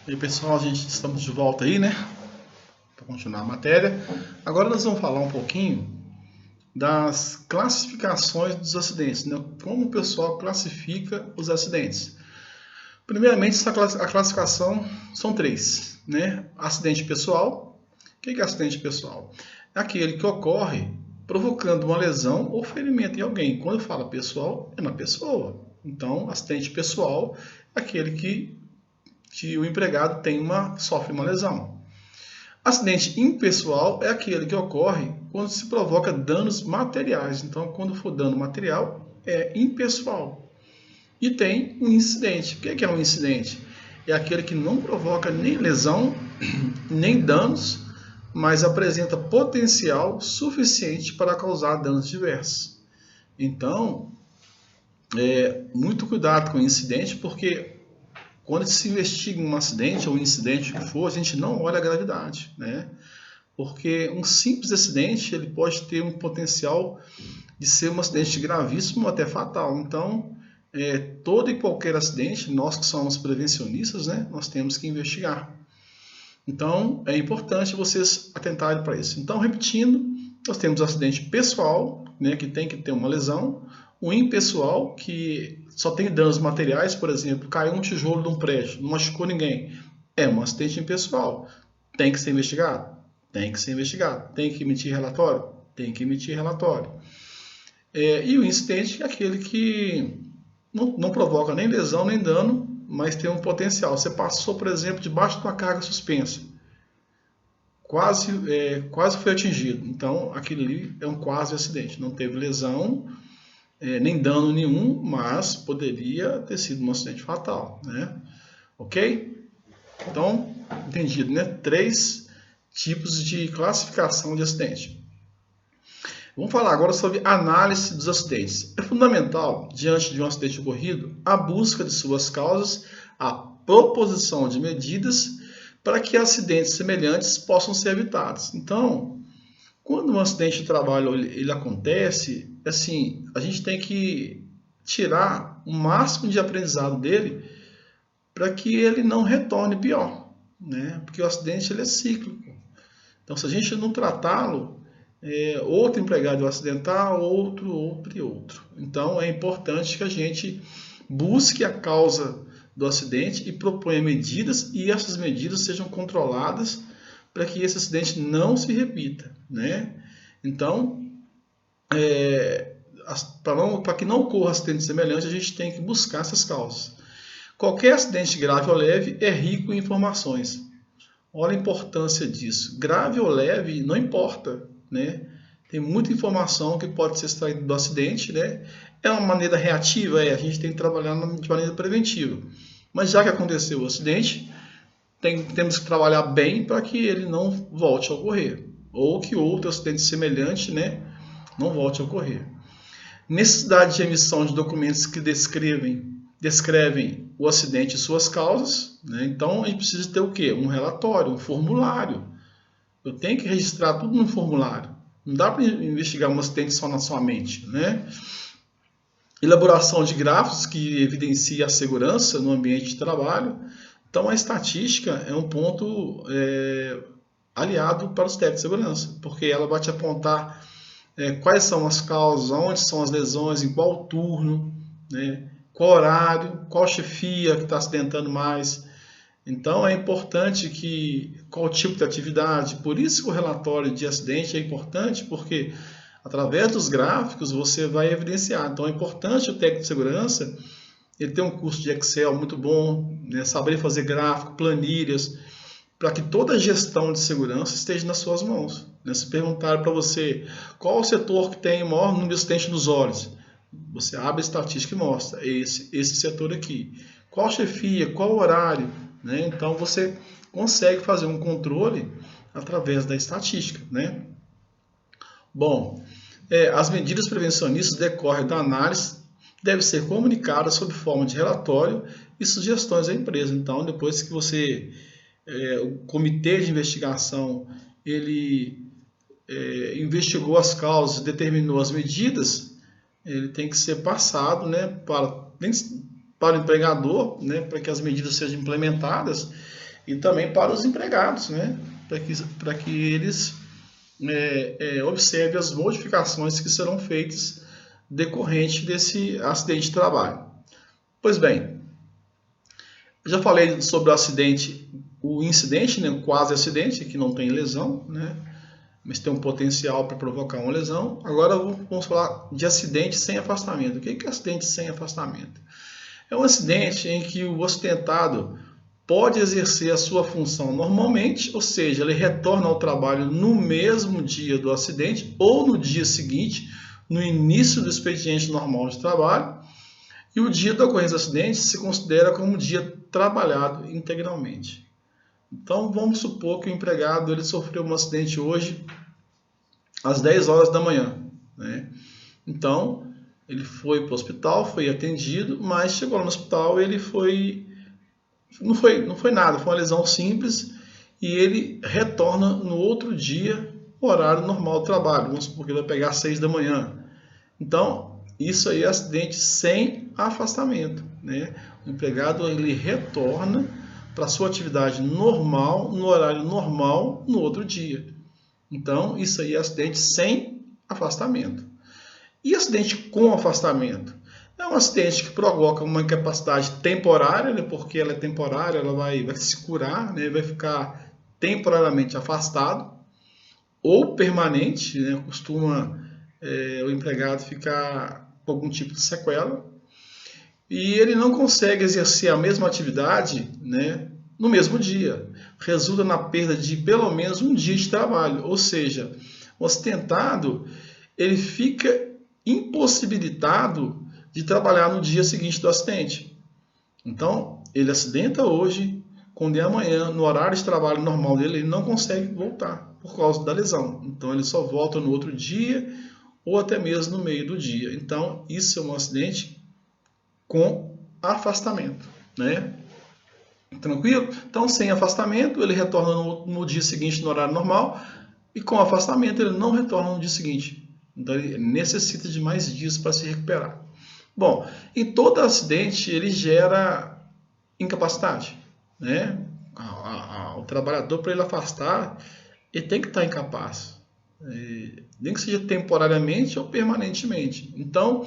E aí, pessoal, estamos de volta aí, né? Para continuar a matéria. Agora nós vamos falar um pouquinho das classificações dos acidentes, né? Como o pessoal classifica os acidentes. Primeiramente, a classificação são três, né? Acidente pessoal. O que é acidente pessoal? É aquele que ocorre provocando uma lesão ou ferimento em alguém. Quando fala pessoal, é na pessoa. Então, acidente pessoal é aquele que o empregado sofre uma lesão. Acidente impessoal é aquele que ocorre quando se provoca danos materiais. Então, quando for dano material, é impessoal. E tem um incidente. O que é um incidente? É aquele que não provoca nem lesão, nem danos, mas apresenta potencial suficiente para causar danos diversos. Então, muito cuidado com o incidente, porque quando se investiga um acidente ou um incidente que for, a gente não olha a gravidade, né? Porque um simples acidente ele pode ter um potencial de ser um acidente gravíssimo ou até fatal. Então, todo e qualquer acidente, nós que somos prevencionistas, né, nós temos que investigar. Então, é importante vocês atentarem para isso. Então, repetindo, nós temos o acidente pessoal, né, que tem que ter uma lesão, o impessoal, que só tem danos materiais, por exemplo, caiu um tijolo de um prédio, não machucou ninguém. É um acidente impessoal. Tem que ser investigado? Tem que ser investigado. Tem que emitir relatório? Tem que emitir relatório. E o incidente é aquele que não provoca nem lesão nem dano, mas tem um potencial. Você passou, por exemplo, debaixo de uma carga suspensa. Quase foi atingido. Então, aquilo ali é um quase acidente. Não teve lesão, nem dano nenhum, mas poderia ter sido um acidente fatal, né? Ok? Então, entendido, né? 3 tipos de classificação de acidente. Vamos falar agora sobre análise dos acidentes. É fundamental, diante de um acidente ocorrido, a busca de suas causas, a proposição de medidas para que acidentes semelhantes possam ser evitados. Então, quando um acidente de trabalho ele acontece, assim, a gente tem que tirar o máximo de aprendizado dele para que ele não retorne pior, né? Porque o acidente ele é cíclico. Então, se a gente não tratá-lo, outro empregado vai acidentar, outro. Então, é importante que a gente busque a causa do acidente e proponha medidas, e essas medidas sejam controladas para que esse acidente não se repita, né? Então, para que não ocorra acidente semelhante, a gente tem que buscar essas causas. Qualquer acidente grave ou leve é rico em informações. Olha a importância disso. Grave ou leve, não importa, né? Tem muita informação que pode ser extraída do acidente, né? É uma maneira reativa, a gente tem que trabalhar de maneira preventiva. Mas já que aconteceu o acidente, temos que trabalhar bem para que ele não volte a ocorrer. Ou que outro acidente semelhante, né, não volte a ocorrer. Necessidade de emissão de documentos que descrevem o acidente e suas causas, né? Então, a gente precisa ter o quê? Um relatório, um formulário. Eu tenho que registrar tudo no formulário. Não dá para investigar um acidente só na sua mente, né? Elaboração de gráficos que evidencia a segurança no ambiente de trabalho. Então, a estatística é um ponto aliado para os técnicos de segurança, porque ela vai te apontar quais são as causas, onde são as lesões, em qual turno, né? Qual horário, qual chefia que está acidentando mais. Então, é importante qual tipo de atividade. Por isso que o relatório de acidente é importante, porque através dos gráficos você vai evidenciar. Então, é importante o técnico de segurança ele ter um curso de Excel muito bom, né? Saber fazer gráfico, planilhas, para que toda a gestão de segurança esteja nas suas mãos. Né? Se perguntarem para você qual o setor que tem o maior número de acidentes nos olhos, você abre a estatística e mostra esse setor aqui. Qual chefia, qual horário, né? Então você consegue fazer um controle através da estatística, né? Bom, as medidas prevencionistas decorrem da análise, devem ser comunicadas sob forma de relatório e sugestões à empresa. Então, depois que o comitê de investigação ele investigou as causas, determinou as medidas, ele tem que ser passado, né, para o empregador, né, para que as medidas sejam implementadas. e também para os empregados, né? Para que eles observem as modificações que serão feitas decorrente desse acidente de trabalho. Pois bem, eu já falei sobre o acidente, o incidente, né, quase acidente, que não tem lesão, né, mas tem um potencial para provocar uma lesão. Agora vamos falar de acidente sem afastamento. O que é acidente sem afastamento? É um acidente em que o acidentado pode exercer a sua função normalmente, ou seja, ele retorna ao trabalho no mesmo dia do acidente ou no dia seguinte, no início do expediente normal de trabalho, e o dia da ocorrência do acidente se considera como dia trabalhado integralmente. Então, vamos supor que o empregado ele sofreu um acidente hoje às 10 horas da manhã, né? Então, ele foi para o hospital, foi atendido, mas chegou no hospital, ele não foi nada, foi uma lesão simples, e ele retorna no outro dia, o horário normal do trabalho. Vamos supor que ele vai pegar às 6 da manhã. Então, isso aí é acidente sem afastamento, né? O empregado ele retorna para a sua atividade normal, no horário normal, no outro dia. Então, isso aí é acidente sem afastamento. E acidente com afastamento? É um acidente que provoca uma incapacidade temporária, né? Porque ela é temporária, ela vai se curar, né? Vai ficar temporariamente afastado, ou permanente, né? Costuma o empregado ficar com algum tipo de sequela, e ele não consegue exercer a mesma atividade, né, no mesmo dia. Resulta na perda de pelo menos um dia de trabalho, ou seja, o acidentado ele fica impossibilitado de trabalhar no dia seguinte do acidente. Então, ele acidenta hoje, quando é amanhã, no horário de trabalho normal dele, ele não consegue voltar por causa da lesão. Então, ele só volta no outro dia ou até mesmo no meio do dia. Então, isso é um acidente com afastamento, né? Tranquilo? Então, sem afastamento, ele retorna no dia seguinte no horário normal, e com afastamento ele não retorna no dia seguinte. Então, ele necessita de mais dias para se recuperar. Bom, em todo acidente ele gera incapacidade, né? O trabalhador, para ele afastar, ele tem que estar incapaz, nem que seja temporariamente ou permanentemente. Então,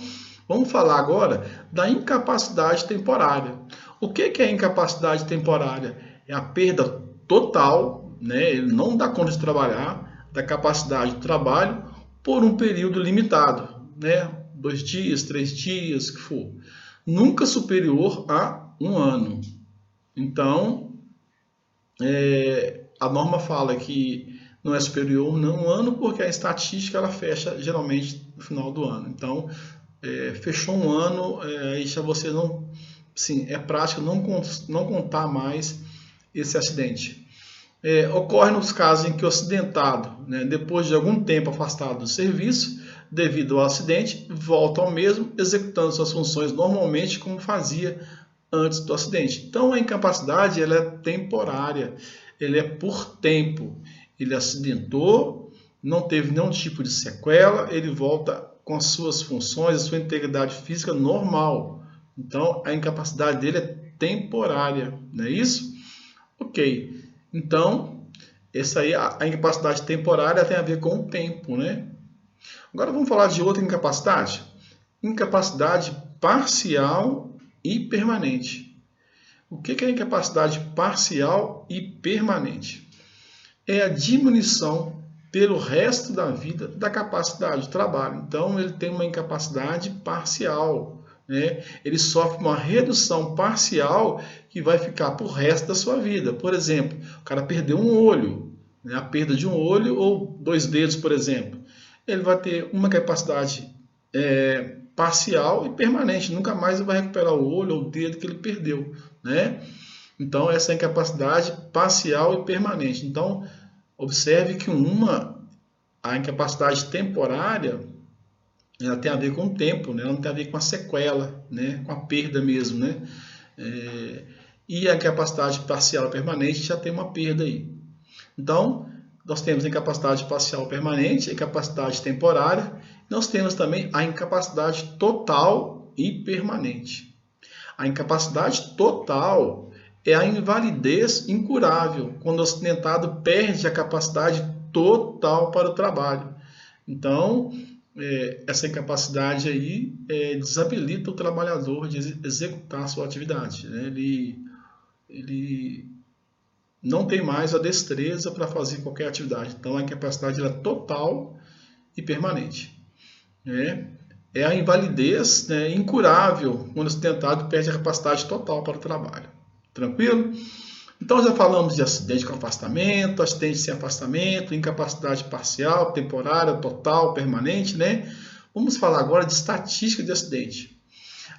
vamos falar agora da incapacidade temporária. O que é incapacidade temporária? É a perda total, né? Ele não dá conta de trabalhar, da capacidade de trabalho por um período limitado, né? 2 dias, 3 dias, que for. Nunca superior a 1 ano. Então, a norma fala que não é superior a 1 ano, porque a estatística ela fecha geralmente no final do ano. Então, fechou 1 ano, aí já você não... Sim, é prático não contar mais esse acidente. Ocorre nos casos em que o acidentado, né, depois de algum tempo afastado do serviço, devido ao acidente, volta ao mesmo, executando suas funções normalmente como fazia antes do acidente. Então, a incapacidade ela é temporária, ela é por tempo. Ele acidentou, não teve nenhum tipo de sequela, ele volta com as suas funções, a sua integridade física normal. Então, a incapacidade dele é temporária, não é isso? Ok. Então, essa aí, a incapacidade temporária tem a ver com o tempo, né? Agora vamos falar de outra incapacidade. Incapacidade parcial e permanente. O que é incapacidade parcial e permanente? É a diminuição pelo resto da vida da capacidade de trabalho. Então, ele tem uma incapacidade parcial, né? Ele sofre uma redução parcial que vai ficar para o resto da sua vida. Por exemplo, o cara perdeu um olho, né? A perda de um olho ou 2 dedos, por exemplo. Ele vai ter uma capacidade parcial e permanente. Nunca mais ele vai recuperar o olho ou o dedo que ele perdeu, né? Então, essa é a incapacidade parcial e permanente. Então, observe que a incapacidade temporária, ela tem a ver com o tempo, né? Ela não tem a ver com a sequela, né? Com a perda mesmo, né? E a incapacidade parcial e permanente já tem uma perda aí. Então, nós temos a incapacidade parcial permanente, a incapacidade temporária. Nós temos também a incapacidade total e permanente. A incapacidade total é a invalidez incurável, quando o acidentado perde a capacidade total para o trabalho. Então, essa incapacidade aí desabilita o trabalhador de executar a sua atividade, né? Ele não tem mais a destreza para fazer qualquer atividade. Então, a incapacidade é total e permanente, né? É a invalidez, né, incurável, quando o acidentado perde a capacidade total para o trabalho. Tranquilo? Então já falamos de acidente com afastamento, acidente sem afastamento, incapacidade parcial, temporária, total, permanente, né? Vamos falar agora de estatística de acidente.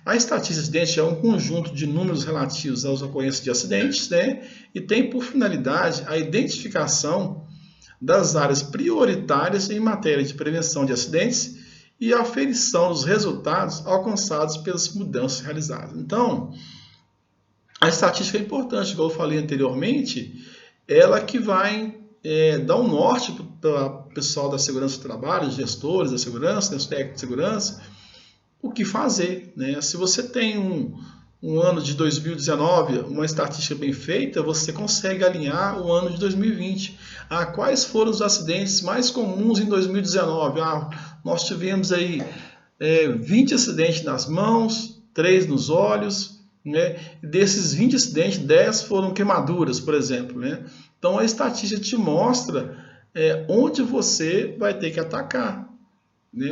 A estatística de acidente é um conjunto de números relativos às ocorrências de acidentes, né? E tem por finalidade a identificação das áreas prioritárias em matéria de prevenção de acidentes e a aferição dos resultados alcançados pelas mudanças realizadas. Então, a estatística é importante, como eu falei anteriormente, ela que vai dar um norte para o pessoal da segurança do trabalho, os gestores da segurança, os técnicos de segurança, o que fazer, né? Se você tem um ano de 2019, uma estatística bem feita, você consegue alinhar o ano de 2020. Quais foram os acidentes mais comuns em 2019? Nós tivemos aí 20 acidentes nas mãos, 3 nos olhos, né? E desses 20 acidentes, 10 foram queimaduras, por exemplo, né? Então a estatística te mostra onde você vai ter que atacar, né?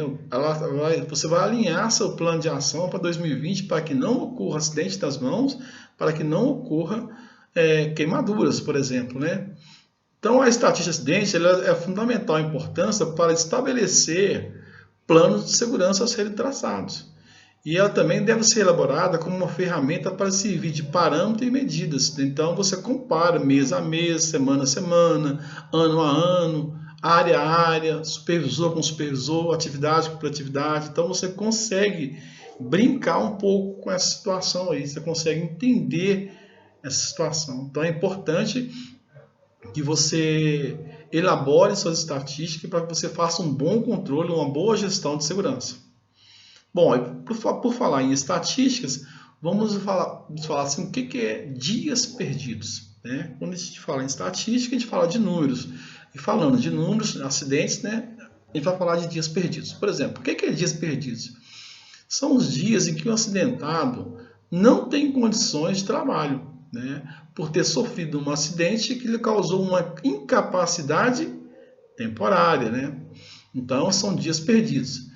Você vai alinhar seu plano de ação para 2020 para que não ocorra acidente das mãos, para que não ocorra queimaduras, por exemplo, né? Então a estatística de acidente ela é fundamental a importância para estabelecer planos de segurança a serem traçados. E ela também deve ser elaborada como uma ferramenta para servir de parâmetro e medidas. Então você compara mês a mês, semana a semana, ano a ano, área a área, supervisor com supervisor, atividade com atividade. Então você consegue brincar um pouco com essa situação aí, você consegue entender essa situação. Então é importante que você elabore suas estatísticas para que você faça um bom controle, uma boa gestão de segurança. Bom, por falar em estatísticas, vamos falar assim, o que é dias perdidos, né? Quando a gente fala em estatística, a gente fala de números. E falando de números, acidentes, né? A gente vai falar de dias perdidos. Por exemplo, o que é dias perdidos? São os dias em que o acidentado não tem condições de trabalho, né? Por ter sofrido um acidente que lhe causou uma incapacidade temporária, né? Então, são dias perdidos.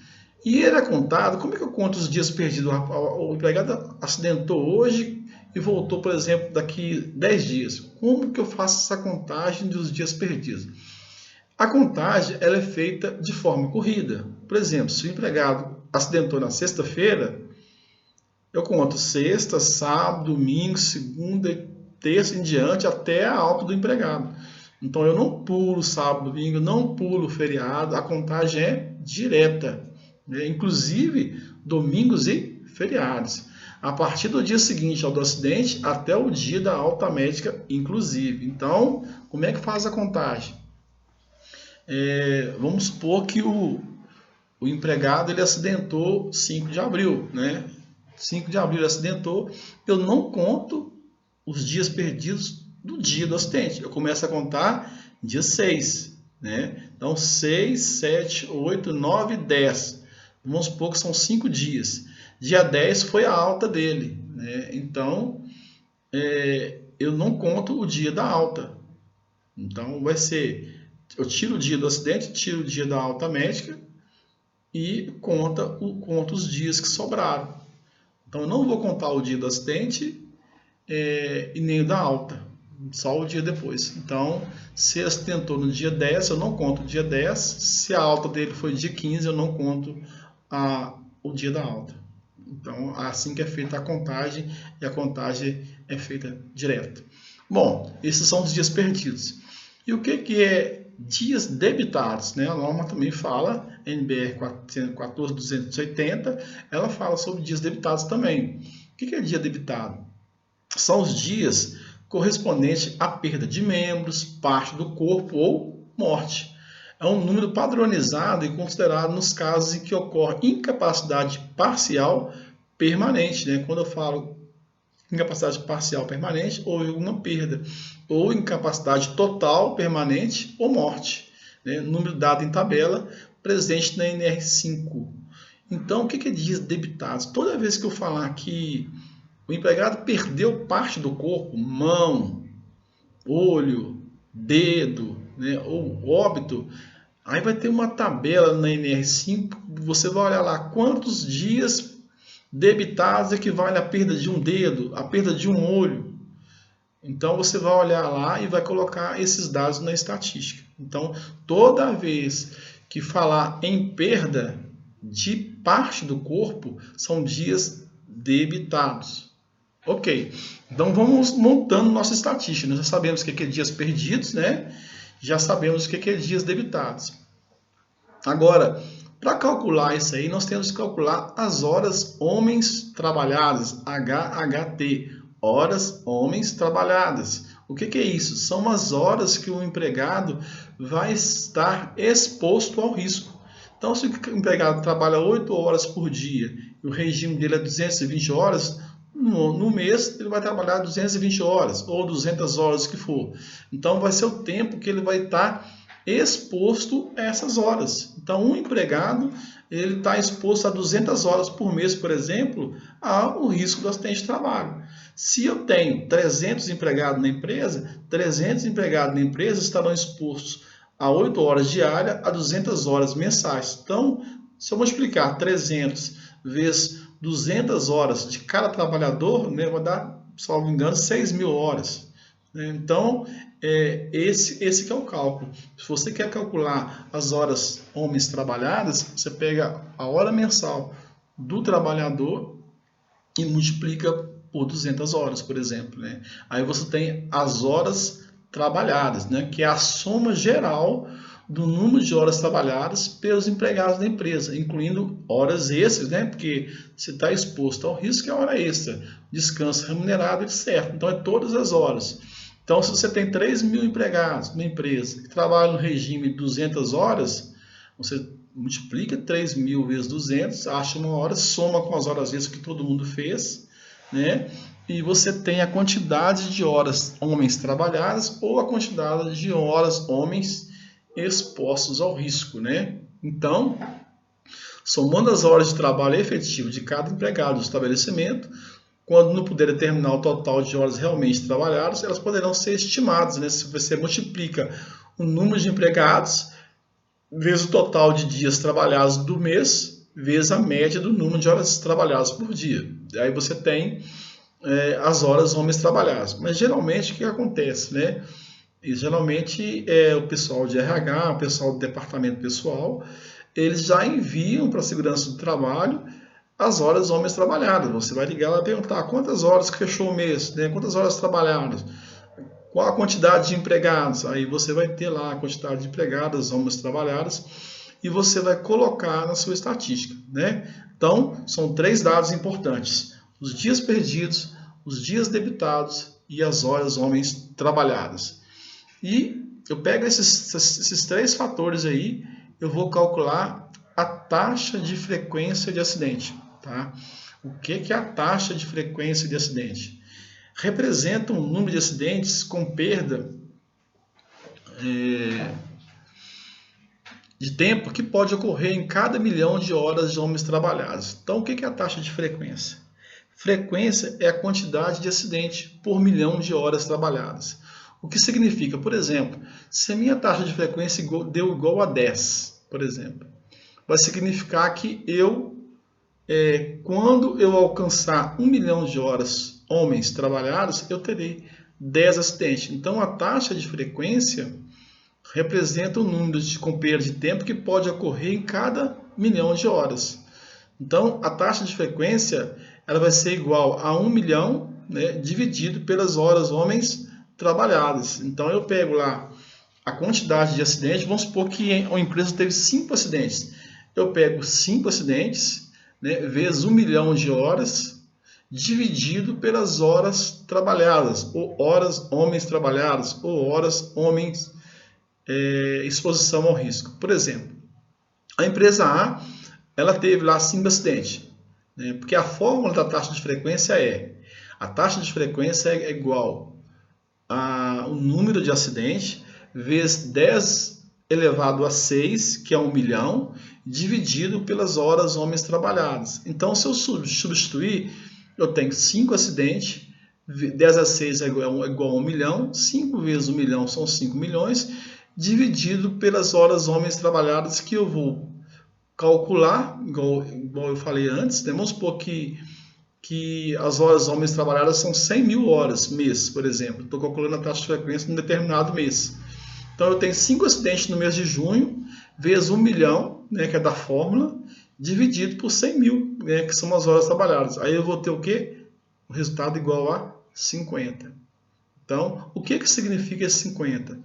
E ele é contado, como é que eu conto os dias perdidos? O empregado acidentou hoje e voltou, por exemplo, daqui 10 dias. Como que eu faço essa contagem dos dias perdidos? A contagem ela é feita de forma corrida. Por exemplo, se o empregado acidentou na sexta-feira, eu conto sexta, sábado, domingo, segunda, terça em diante até a alta do empregado. Então eu não pulo sábado, domingo, não pulo feriado, a contagem é direta. Inclusive domingos e feriados, a partir do dia seguinte ao do acidente até o dia da alta médica, inclusive. Então, como é que faz a contagem? Vamos supor que o empregado ele acidentou 5 de abril, né? 5 de abril ele acidentou, eu não conto os dias perdidos do dia do acidente, eu começo a contar dia 6, né? Então 6, 7, 8, 9, 10. Vamos supor que são 5 dias. Dia 10 foi a alta dele, né? Então, eu não conto o dia da alta. Então, vai ser... Eu tiro o dia do acidente, tiro o dia da alta médica e conto os dias que sobraram. Então, eu não vou contar o dia do acidente e nem o da alta. Só o dia depois. Então, se ele acidentou no dia 10, eu não conto o dia 10. Se a alta dele foi dia 15, eu não conto o dia da alta. Então, assim que é feita a contagem, e a contagem é feita direto. Bom, esses são os dias perdidos. E o que é dias debitados, né? A norma também fala, NBR 14280, ela fala sobre dias debitados também. O que é dia debitado? São os dias correspondentes à perda de membros, parte do corpo ou morte. É um número padronizado e considerado nos casos em que ocorre incapacidade parcial permanente, né? Quando eu falo incapacidade parcial permanente, houve uma perda, ou incapacidade total permanente ou morte, né? Número dado em tabela, presente na NR5. Então, o que é dias debitados? Toda vez que eu falar que o empregado perdeu parte do corpo, mão, olho, dedo, né, ou óbito, aí vai ter uma tabela na NR5, você vai olhar lá quantos dias debitados equivale à perda de um dedo, à perda de um olho. Então você vai olhar lá e vai colocar esses dados na estatística. Então, toda vez que falar em perda de parte do corpo, são dias debitados. Ok, então vamos montando nossa estatística. Nós já sabemos o que é dias perdidos, né? Já sabemos o que é dias debitados. Agora, para calcular isso aí, nós temos que calcular as horas homens trabalhadas, HHT, horas homens trabalhadas. O que é isso? São as horas que o empregado vai estar exposto ao risco. Então, se o empregado trabalha 8 horas por dia e o regime dele é 220 horas, no mês ele vai trabalhar 220 horas ou 200 horas que for. Então, vai ser o tempo que ele vai estar exposto a essas horas. Então, um empregado ele está exposto a 200 horas por mês, por exemplo, ao risco do acidente de trabalho. Se eu tenho 300 empregados na empresa, 300 empregados na empresa estarão expostos a 8 horas diárias a 200 horas mensais. Então, se eu multiplicar 300 vezes 200 horas de cada trabalhador, né, vai dar, salvo engano, 6.000 horas. Então, esse que é o cálculo. Se você quer calcular as horas homens trabalhadas, você pega a hora mensal do trabalhador e multiplica por 200 horas, por exemplo, né? Aí você tem as horas trabalhadas, né? Que é a soma geral do número de horas trabalhadas pelos empregados da empresa, incluindo horas extras, né? Porque se está exposto ao risco, é hora extra, descanso remunerado, etc. Então, é todas as horas. Então, se você tem 3.000 empregados numa empresa que trabalham no regime de 200 horas, você multiplica 3.000 vezes 200, acha uma hora, soma com as horas extras que todo mundo fez, né? E você tem a quantidade de horas homens trabalhadas ou a quantidade de horas homens expostos ao risco, né? Então, somando as horas de trabalho efetivo de cada empregado do estabelecimento, quando não puder determinar o total de horas realmente trabalhadas, elas poderão ser estimadas, né? Se você multiplica o número de empregados vezes o total de dias trabalhados do mês, vezes a média do número de horas trabalhadas por dia. Aí você tem as horas homens trabalhadas. Mas geralmente o que acontece, né? E geralmente o pessoal de RH, o pessoal do departamento pessoal, eles já enviam para a segurança do trabalho as horas homens trabalhadas. Você vai ligar lá e perguntar quantas horas que fechou o mês, né? Quantas horas trabalhadas, qual a quantidade de empregados. Aí você vai ter lá a quantidade de empregados, homens trabalhadas, e você vai colocar na sua estatística, né? Então, são 3 dados importantes: os dias perdidos, os dias debitados e as horas homens trabalhadas. E eu pego esses 3 fatores aí, eu vou calcular a taxa de frequência de acidente. Tá? O que é a taxa de frequência de acidente? Representa um número de acidentes com perda de tempo que pode ocorrer em cada milhão de horas de homens trabalhados. Então, o que é a taxa de frequência? Frequência é a quantidade de acidente por milhão de horas trabalhadas. O que significa, por exemplo, se a minha taxa de frequência deu igual a 10, por exemplo, vai significar que quando eu alcançar 1 milhão de horas homens trabalhados, eu terei 10 acidentes. Então, a taxa de frequência representa o número com perda de tempo que pode ocorrer em cada milhão de horas. Então, a taxa de frequência ela vai ser igual a 1 milhão, né, dividido pelas horas homens trabalhadas. Então, eu pego lá a quantidade de acidentes. Vamos supor que uma empresa teve 5 acidentes. Eu pego 5 acidentes, né, vezes 1 milhão de horas, dividido pelas horas trabalhadas, ou horas homens trabalhadas, ou horas homens exposição ao risco. Por exemplo, a empresa A, ela teve lá 5 acidentes, né, porque a fórmula da taxa de frequência é A taxa de frequência é igual ao número de acidentes vezes 10 elevado a 6, que é 1 milhão, dividido pelas horas homens trabalhadas. Então, se eu substituir, eu tenho 5 acidentes, 10 a 6 é igual a 1 milhão, 5 vezes 1 milhão são 5 milhões, dividido pelas horas homens trabalhadas, que eu vou calcular, igual eu falei antes, vamos supor que as horas homens trabalhadas são 100 mil horas mês, por exemplo. Estou calculando a taxa de frequência em um determinado mês. Então, eu tenho 5 acidentes no mês de junho, vezes 1 milhão, né, que é da fórmula, dividido por 100 mil, né, que são as horas trabalhadas. Aí eu vou ter o quê? O resultado igual a 50. Então, o que significa esse 50?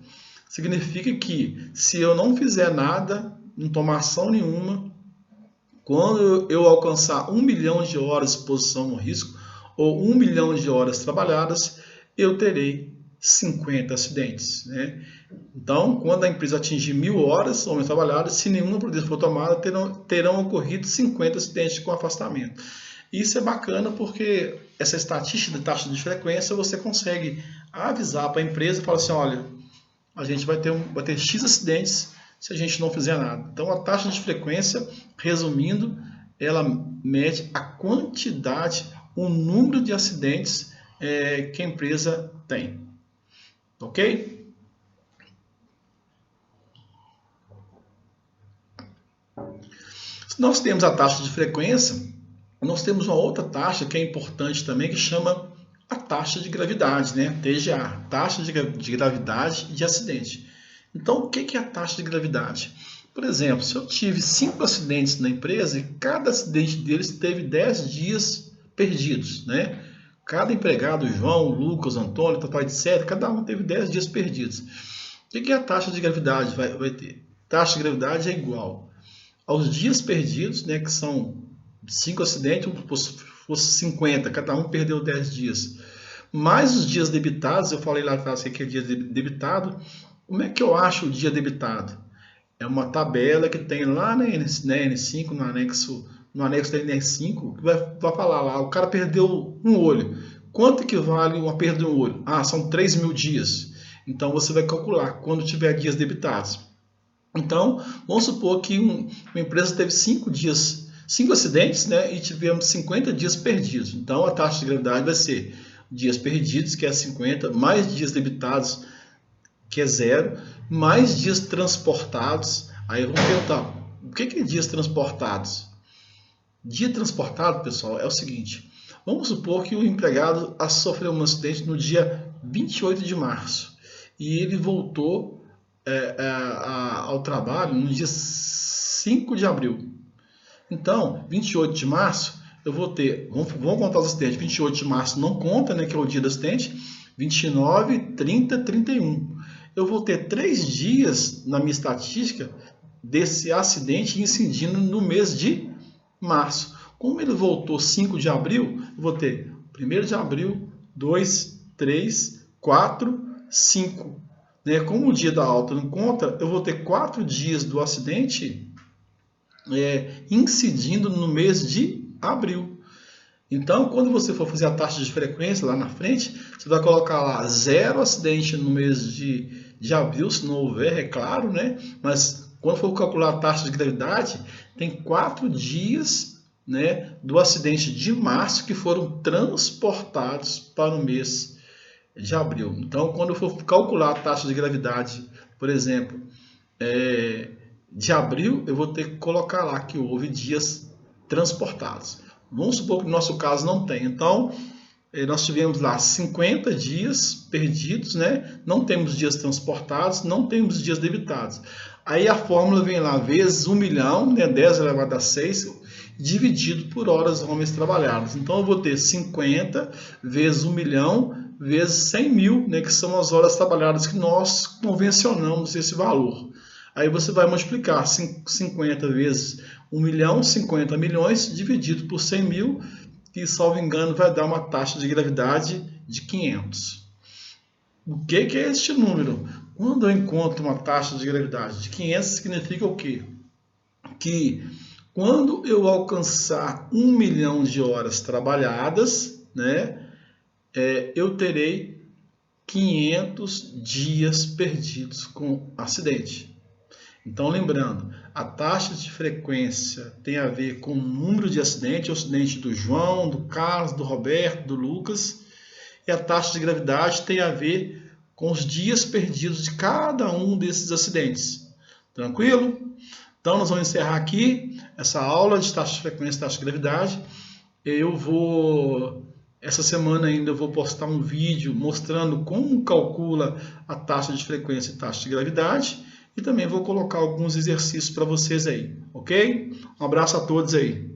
Significa que se eu não fizer nada, não tomar ação nenhuma, quando eu alcançar 1 milhão de horas de exposição no risco, ou 1 milhão de horas trabalhadas, eu terei 50 acidentes, né? Então, quando a empresa atingir 1.000 horas homens trabalhadas, se nenhuma providência for tomada, terão ocorrido 50 acidentes com afastamento. Isso é bacana porque essa estatística de taxa de frequência você consegue avisar para a empresa e falar assim, olha, a gente vai ter X acidentes se a gente não fizer nada. Então, a taxa de frequência, resumindo, ela mede a quantidade, o número de acidentes que a empresa tem. Ok? Se nós temos a taxa de frequência, nós temos uma outra taxa que é importante também, que chama a taxa de gravidade, né? TGA, taxa de gravidade de acidente. Então, o que é a taxa de gravidade? Por exemplo, se eu tive 5 acidentes na empresa e cada acidente deles teve 10 dias perdidos, né? Cada empregado, João, Lucas, Antônio, etc., cada um teve 10 dias perdidos. O que a taxa de gravidade vai ter? Taxa de gravidade é igual aos dias perdidos, né, que são 5 acidentes, fosse 50, cada um perdeu 10 dias. Mais os dias debitados, eu falei lá atrás que é dia debitado. Como é que eu acho o dia debitado? É uma tabela que tem lá na N5, no anexo da N5, que vai falar lá, o cara perdeu um olho. Quanto equivale uma perda de um olho? Ah, são 3.000 dias. Então, você vai calcular quando tiver dias debitados. Então, vamos supor que uma empresa teve 5 acidentes, né, e tivemos 50 dias perdidos. Então, a taxa de gravidade vai ser dias perdidos, que é 50, mais dias debitados, que é 0, mais dias transportados. Aí vamos perguntar, o que é dias transportados? Dia transportado, pessoal, é o seguinte. Vamos supor que o empregado sofreu um acidente no dia 28 de março e ele voltou ao trabalho no dia 5 de abril. Então, 28 de março, eu vou ter, vamos contar os acidentes, 28 de março não conta, né, que é o dia do acidente, 29, 30, 31. Eu vou ter 3 dias na minha estatística desse acidente incidindo no mês de março. Como ele voltou 5 de abril, eu vou ter 1º de abril, 2, 3, 4, 5. Né? Como o dia da alta não conta, eu vou ter 4 dias do acidente incidindo no mês de abril. Então, quando você for fazer a taxa de frequência lá na frente, você vai colocar lá 0 acidente no mês de abril, se não houver, é claro, né? Mas quando for calcular a taxa de gravidade, tem 4 dias, né, do acidente de março que foram transportados para o mês de abril. Então, quando eu for calcular a taxa de gravidade, por exemplo, de abril, eu vou ter que colocar lá que houve dias transportados. Vamos supor que no nosso caso não tem. Então, nós tivemos lá 50 dias perdidos, né? Não temos dias transportados, não temos dias debitados. Aí a fórmula vem lá, vezes 1 milhão, né? 10 elevado a 6, dividido por horas homens trabalhados. Então, eu vou ter 50 vezes 1 milhão, vezes 100 mil, né? Que são as horas trabalhadas que nós convencionamos esse valor. Aí você vai multiplicar 50 vezes 1 milhão, 50 milhões, dividido por 100 mil, que, salvo engano, vai dar uma taxa de gravidade de 500. O que é este número? Quando eu encontro uma taxa de gravidade de 500, significa o quê? Que quando eu alcançar 1 milhão de horas trabalhadas, né, eu terei 500 dias perdidos com acidente. Então, lembrando, a taxa de frequência tem a ver com o número de acidentes, o acidente do João, do Carlos, do Roberto, do Lucas, e a taxa de gravidade tem a ver com os dias perdidos de cada um desses acidentes. Tranquilo? Então, nós vamos encerrar aqui essa aula de taxa de frequência e taxa de gravidade. Essa semana ainda eu vou postar um vídeo mostrando como calcula a taxa de frequência e taxa de gravidade. E também vou colocar alguns exercícios para vocês aí, ok? Um abraço a todos aí.